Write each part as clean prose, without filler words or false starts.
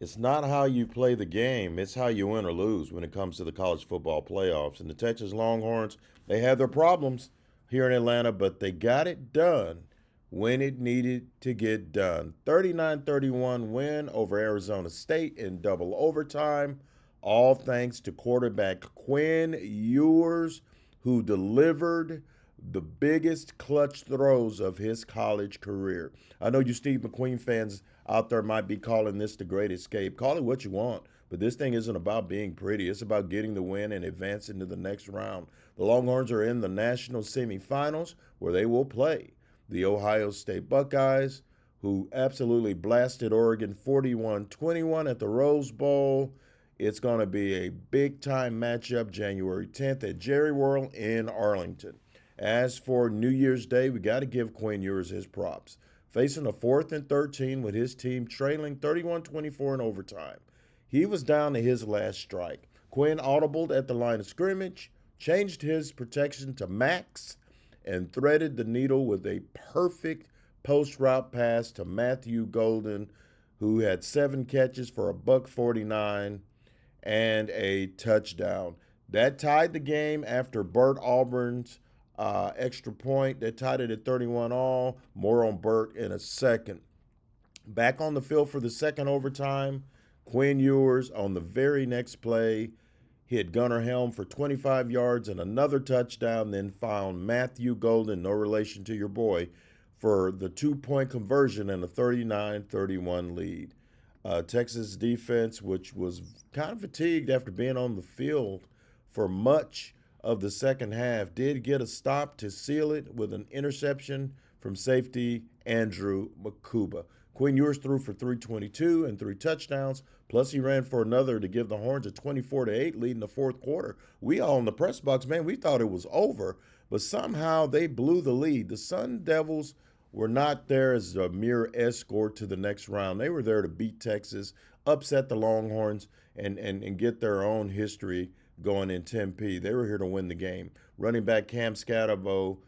It's not how you play the game, it's how you win or lose when it comes to the college football playoffs. And the Texas Longhorns, they had their problems here in Atlanta, but they got it done when it needed to get done. 39-31 win over Arizona State in double overtime, all thanks to quarterback Quinn Ewers, who delivered the biggest clutch throws of his college career. I know you Steve McQueen fans out there might be calling this the great escape. Call it what you want, but this thing isn't about being pretty. It's about getting the win and advancing to the next round. The Longhorns are in the national semifinals where they will play the Ohio State Buckeyes, who absolutely blasted Oregon 41-21 at the Rose Bowl. It's going to be a big time matchup January 10th at Jerry World in Arlington. As for New Year's Day, we got to give Quinn Ewers his props. Facing a 4th and 13 with his team trailing 31-24 in overtime. He was down to his last strike. Quinn audibled at the line of scrimmage, changed his protection to max, and threaded the needle with a perfect post route pass to Matthew Golden, who had 7 catches for a buck 49 and a touchdown. That tied the game after Burt Auburn's extra point. That tied it at 31 all. More on Burt in a second. Back on the field for the second overtime, Quinn Ewers on the very next play hit Gunnar Helm for 25 yards and another touchdown, then found Matthew Golden, no relation to your boy, for the 2-point conversion and a 39-31 lead. Texas defense, which was kind of fatigued after being on the field for much of the second half, did get a stop to seal it with an interception from safety Andrew Makuba. Quinn Ewers threw for 322 and 3 touchdowns, plus he ran for another to give the Horns a 24-8 lead in the fourth quarter. We all in the press box, man, we thought it was over, but somehow they blew the lead. The Sun Devils were not there as a mere escort to the next round. They were there to beat Texas, upset the Longhorns, and get their own history going in Tempe. They were here to win the game. Running back Cam Skattebo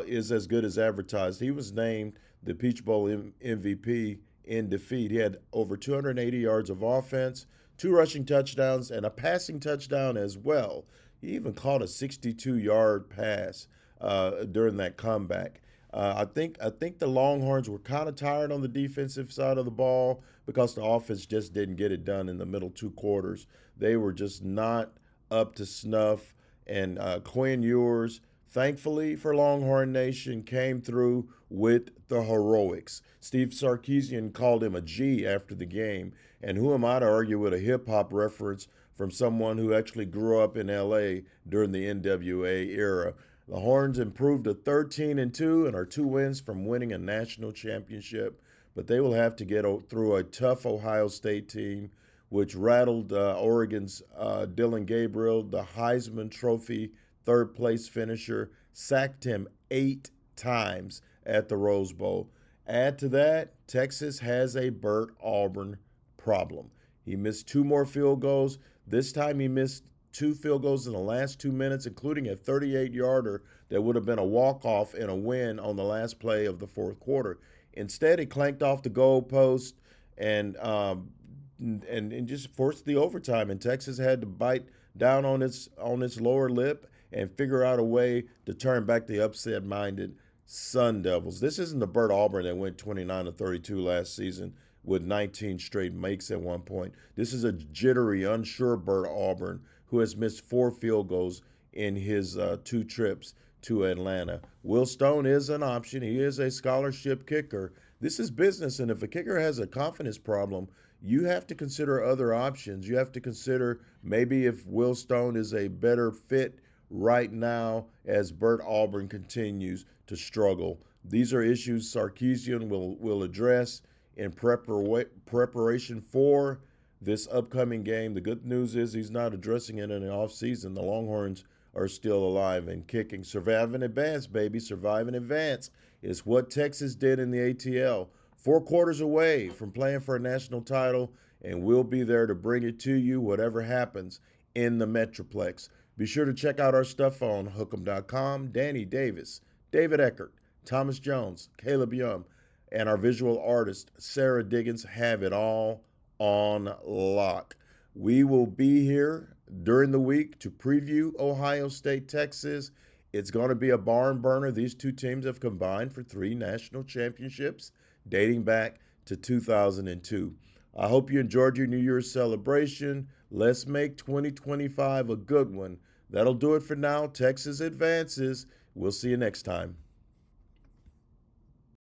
is as good as advertised. He was named the Peach Bowl MVP in defeat. He had over 280 yards of offense, 2 rushing touchdowns, and a passing touchdown as well. He even caught a 62-yard pass during that comeback. I think the Longhorns were kind of tired on the defensive side of the ball because the offense just didn't get it done in the middle 2 quarters. They were just not up to snuff. And Quinn Ewers, thankfully for Longhorn Nation, came through with the heroics. Steve Sarkisian called him a G after the game. And who am I to argue with a hip-hop reference from someone who actually grew up in L.A. during the NWA era? The Horns improved to 13-2 and are 2 wins from winning a national championship, but they will have to get through a tough Ohio State team, which rattled Oregon's Dylan Gabriel, the Heisman Trophy third-place finisher, sacked him 8 times at the Rose Bowl. Add to that, Texas has a Burt Auburn problem. He missed 2 more field goals. This time he missed 2 field goals in the last 2 minutes, including a 38-yarder that would have been a walk-off and a win on the last play of the fourth quarter. Instead, he clanked off the goal post and just forced the overtime. And Texas had to bite down on its lower lip and figure out a way to turn back the upset-minded Sun Devils. This isn't the Burt Auburn that went 29-32 last season with 19 straight makes at one point. This is a jittery, unsure Burt Auburn who has missed 4 field goals in his 2 trips to Atlanta. Will Stone is an option. He is a scholarship kicker. This is business, and if a kicker has a confidence problem, you have to consider other options. You have to consider maybe if Will Stone is a better fit right now as Burt Auburn continues to struggle. These are issues Sarkisian will address in preparation for this upcoming game. The good news is he's not addressing it in the offseason. The Longhorns are still alive and kicking. Survive and advance, baby. Survive and advance is what Texas did in the ATL. 4 quarters away from playing for a national title, and we'll be there to bring it to you, whatever happens in the Metroplex. Be sure to check out our stuff on hookem.com. Danny Davis, David Eckert, Thomas Jones, Caleb Young, and our visual artist, Sarah Diggins, have it all on lock. We will be here during the week to preview Ohio State, Texas. It's going to be a barn burner. These two teams have combined for 3 national championships dating back to 2002. I hope you enjoyed your New Year's celebration. Let's make 2025 a good one. That'll do it for now. Texas advances. We'll see you next time.